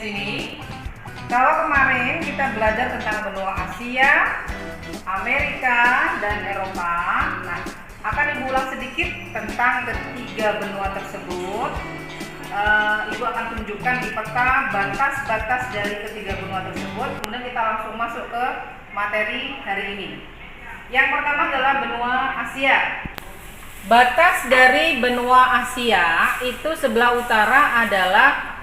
sini. Kalau kemarin kita belajar tentang benua Asia, Amerika, dan Eropa, nah akan Ibu ulang sedikit tentang ketiga benua tersebut. Ibu akan tunjukkan di peta batas-batas dari ketiga benua tersebut. Kemudian kita langsung masuk ke materi hari ini. Yang pertama adalah benua Asia. Batas dari benua Asia itu sebelah utara adalah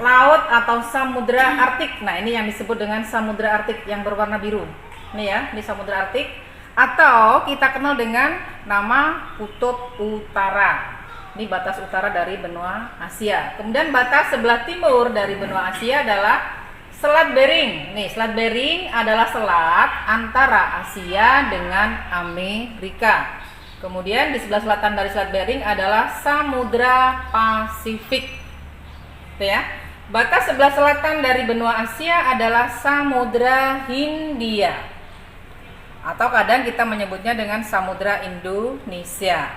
laut atau samudra Arktik. Nah, ini yang disebut dengan samudra Arktik yang berwarna biru. Ini ya, ini samudra Arktik atau kita kenal dengan nama kutub utara. Ini batas utara dari benua Asia. Kemudian batas sebelah timur dari benua Asia adalah Selat Bering. Nih, Selat Bering adalah selat antara Asia dengan Amerika. Kemudian di sebelah selatan dari Selat Bering adalah Samudra Pasifik. Ya. Batas sebelah selatan dari benua Asia adalah Samudra Hindia. Atau kadang kita menyebutnya dengan Samudra Indonesia.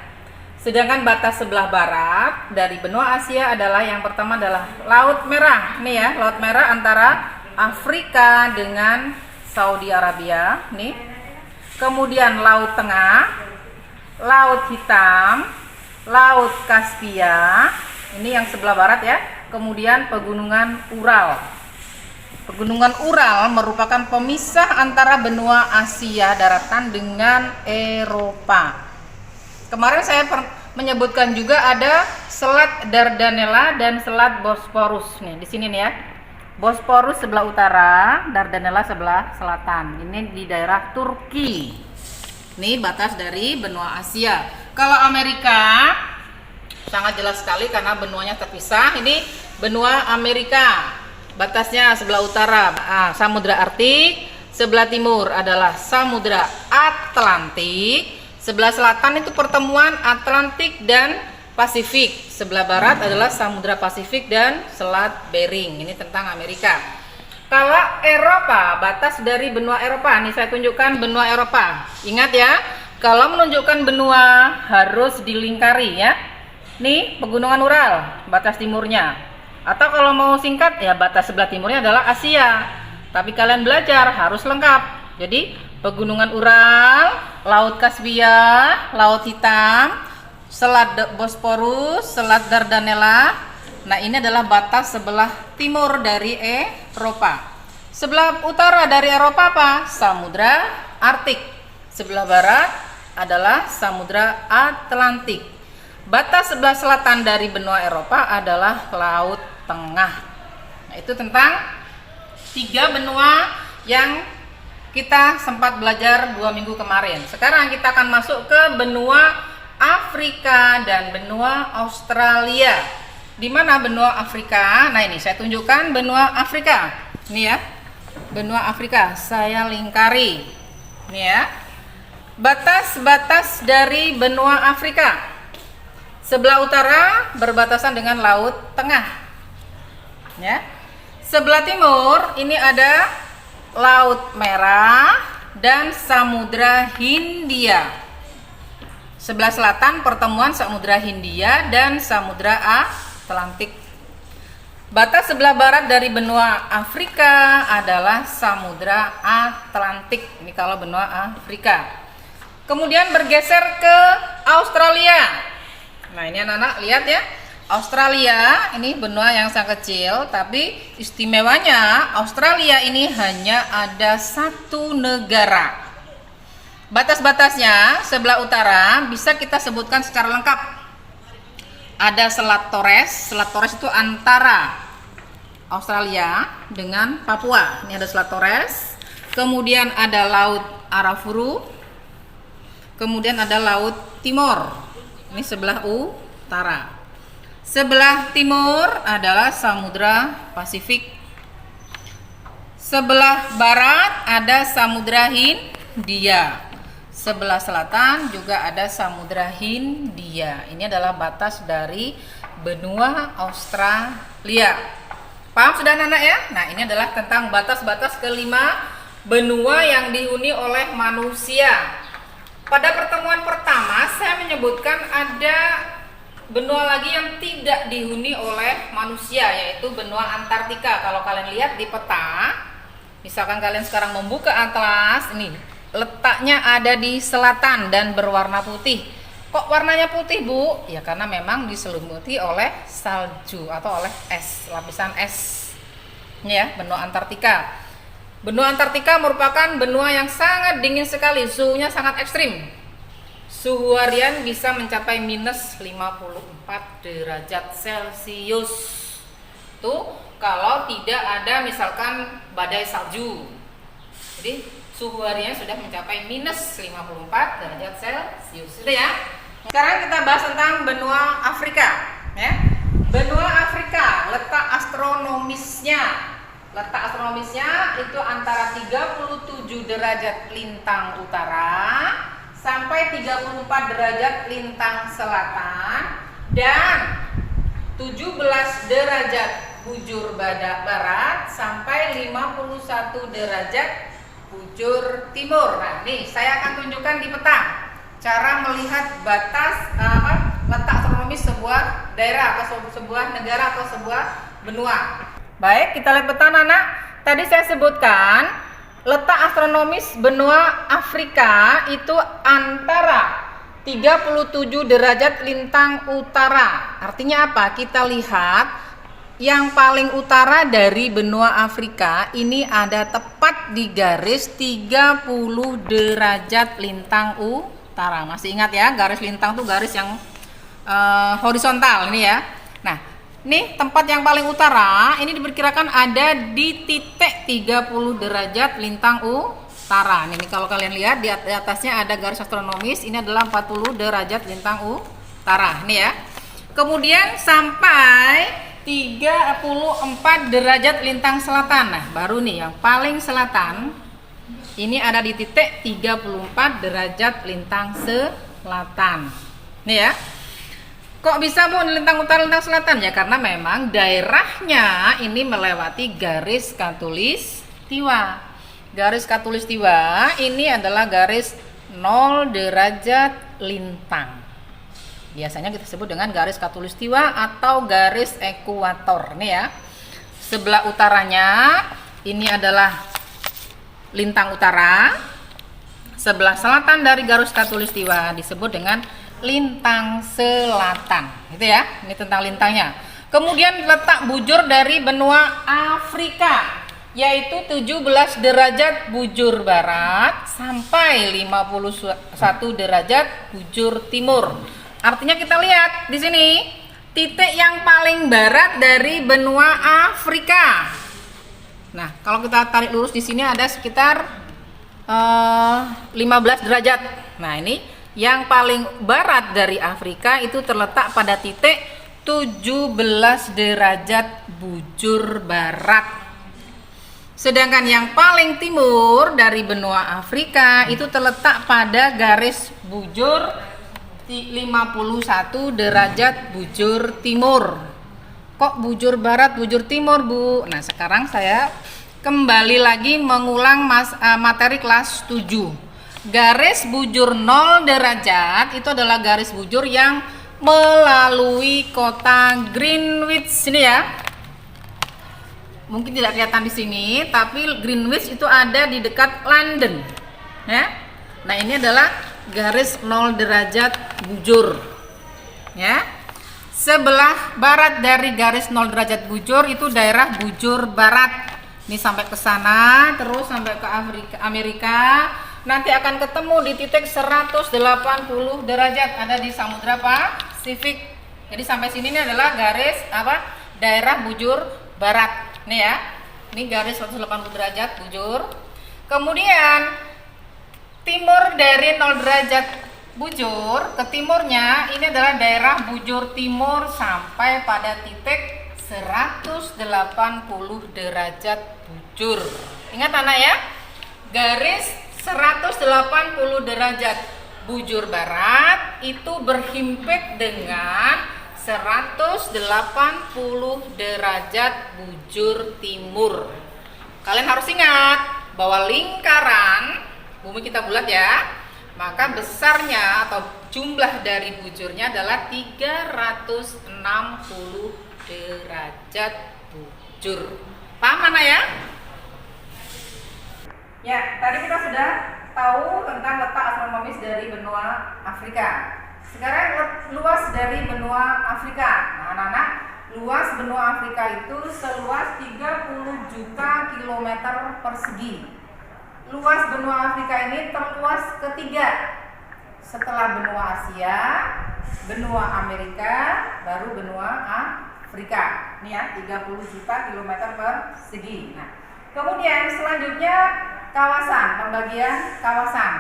Sedangkan batas sebelah barat dari benua Asia adalah yang pertama adalah Laut Merah. Nih ya, Laut Merah antara Afrika dengan Saudi Arabia, nih. Kemudian Laut Tengah, Laut Hitam, Laut Kaspia. Ini yang sebelah barat ya. Kemudian Pegunungan Ural. Pegunungan Ural merupakan pemisah antara benua Asia daratan dengan Eropa. Kemarin saya menyebutkan juga ada Selat Dardanella dan Selat Bosporus. Nih, di sini nih ya. Bosporus sebelah utara, Dardanella sebelah selatan. Ini di daerah Turki. Ini batas dari benua Asia. Kalau Amerika sangat jelas sekali karena benuanya terpisah. Ini benua Amerika. Batasnya sebelah utara Samudra Arktik, sebelah timur adalah Samudra Atlantik, sebelah selatan itu pertemuan Atlantik dan Pasifik, sebelah barat adalah Samudra Pasifik dan Selat Bering. Ini tentang Amerika. Kalau Eropa, batas dari benua Eropa, nih saya tunjukkan benua Eropa. Ingat ya, kalau menunjukkan benua harus dilingkari ya. Nih Pegunungan Ural, batas timurnya. Atau kalau mau singkat ya batas sebelah timurnya adalah Asia. Tapi kalian belajar harus lengkap. Jadi Pegunungan Ural, Laut Kaspia, Laut Hitam, Selat Bosporus, Selat Dardanella. Nah, ini adalah batas sebelah timur dari Eropa. Sebelah utara dari Eropa apa? Samudra Arktik. Sebelah barat adalah Samudra Atlantik. Batas sebelah selatan dari benua Eropa adalah Laut Tengah. Nah, itu tentang tiga benua yang kita sempat belajar 2 minggu kemarin. Sekarang kita akan masuk ke benua Afrika dan benua Australia. Di mana benua Afrika? Nah, ini saya tunjukkan benua Afrika. Ini ya. Benua Afrika saya lingkari. Ini ya. Batas-batas dari benua Afrika. Sebelah utara berbatasan dengan Laut Tengah. Ya. Sebelah timur ini ada Laut Merah dan Samudra Hindia. Sebelah selatan pertemuan Samudra Hindia dan Samudra Atlantik. Batas sebelah barat dari benua Afrika adalah Samudra Atlantik. Ini kalau benua Afrika. Kemudian bergeser ke Australia. Nah, ini anak-anak lihat ya. Australia ini benua yang sangat kecil, tapi istimewanya Australia ini hanya ada satu negara. Batas-batasnya sebelah utara bisa kita sebutkan secara lengkap. Ada Selat Torres. Selat Torres itu antara Australia dengan Papua. Ini ada Selat Torres. Kemudian ada Laut Arafuru. Kemudian ada Laut Timor. Ini sebelah utara. Sebelah timur adalah Samudra Pasifik. Sebelah barat ada Samudra Hindia. Sebelah selatan juga ada Samudra Hindia. Ini adalah batas dari benua Australia. Paham sudah anak-anak ya? Nah, ini adalah tentang batas-batas kelima benua yang dihuni oleh manusia. Pada pertemuan pertama saya menyebutkan ada benua lagi yang tidak dihuni oleh manusia, yaitu benua Antartika. Kalau kalian lihat di peta, misalkan kalian sekarang membuka atlas, ini letaknya ada di selatan dan berwarna putih. Kok warnanya putih, Bu? Ya karena memang diselimuti oleh salju atau oleh es, lapisan es. Ini ya, benua Antartika. Benua Antartika merupakan benua yang sangat dingin sekali, suhunya sangat ekstrim. Suhu harian bisa mencapai minus 54 derajat Celcius. Tuh, kalau tidak ada misalkan badai salju. Jadi, suhu harian sudah mencapai minus 54 derajat Celcius. Itu ya. Sekarang kita bahas tentang benua Afrika. Ya. Benua Afrika, letak astronomisnya. Letak astronomisnya itu antara 37 derajat lintang utara sampai 34 derajat lintang selatan dan 17 derajat bujur barat sampai 51 derajat bujur timur. Nah, nih saya akan tunjukkan di peta cara melihat batas letak astronomis sebuah daerah atau sebuah negara atau sebuah benua. Baik, kita lihat peta, anak. Tadi saya sebutkan letak astronomis benua Afrika itu antara 37 derajat lintang utara. Artinya apa? Kita lihat yang paling utara dari benua Afrika ini ada tepat di garis 30 derajat lintang utara. Masih ingat ya, garis lintang itu garis yang horizontal ini ya. Nah, nih tempat yang paling utara ini diperkirakan ada di titik 30 derajat lintang utara. Ini kalau kalian lihat di atasnya ada garis astronomis, ini adalah 40 derajat lintang utara. Ini ya. Kemudian sampai 34 derajat lintang selatan. Nah, baru nih yang paling selatan ini ada di titik 34 derajat lintang selatan. Nih ya. Kok bisa, Bu, lintang utara, lintang selatan? Ya karena memang daerahnya ini melewati garis khatulistiwa. Garis khatulistiwa ini adalah garis 0 derajat lintang. Biasanya kita sebut dengan garis khatulistiwa atau garis ekuator. Nih ya. Sebelah utaranya ini adalah lintang utara. Sebelah selatan dari garis khatulistiwa disebut dengan lintang selatan, gitu ya. Ini tentang lintangnya. Kemudian letak bujur dari benua Afrika yaitu 17 derajat bujur barat sampai 51 derajat bujur timur. Artinya kita lihat di sini titik yang paling barat dari benua Afrika. Nah, kalau kita tarik lurus di sini ada sekitar 15 derajat. Nah, ini yang paling barat dari Afrika itu terletak pada titik 17 derajat bujur barat. Sedangkan yang paling timur dari benua Afrika itu terletak pada garis bujur 51 derajat bujur timur. Kok bujur barat, bujur timur, Bu? Nah, sekarang saya kembali lagi mengulang materi kelas 7. Garis bujur 0 derajat itu adalah garis bujur yang melalui kota Greenwich ini ya. Mungkin tidak kelihatan di sini, tapi Greenwich itu ada di dekat London, ya. Nah, ini adalah garis 0 derajat bujur, ya. Sebelah barat dari garis 0 derajat bujur itu daerah bujur barat. Ini sampai ke sana, terus sampai ke Amerika. Nanti akan ketemu di titik 180 derajat ada di Samudra Pasifik. Jadi sampai sini ini adalah garis daerah bujur barat. Nih ya. Ini garis 180 derajat bujur. Kemudian timur dari 0 derajat bujur ke timurnya ini adalah daerah bujur timur sampai pada titik 180 derajat bujur. Ingat anak ya. Garis 180 derajat bujur barat itu berhimpit dengan 180 derajat bujur timur. Kalian harus ingat bahwa lingkaran bumi kita bulat ya, maka besarnya atau jumlah dari bujurnya adalah 360 derajat bujur. Paham mana ya? Ya, tadi kita sudah tahu tentang letak astronomis dari benua Afrika. Sekarang luas dari benua Afrika. Nah, anak-anak, luas benua Afrika itu seluas 30 juta kilometer persegi. Luas benua Afrika ini terluas ketiga setelah benua Asia, benua Amerika, baru benua Afrika. Ini ya, 30 juta kilometer persegi. Nah, kemudian selanjutnya kawasan, pembagian kawasan.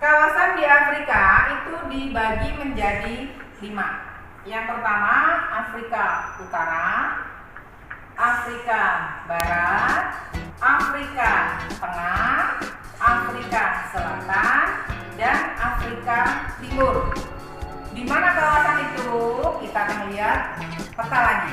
Kawasan di Afrika itu dibagi menjadi 5. Yang pertama Afrika Utara, Afrika Barat, Afrika Tengah, Afrika Selatan, dan Afrika Timur. Di mana kawasan itu? Kita akan lihat peta lagi.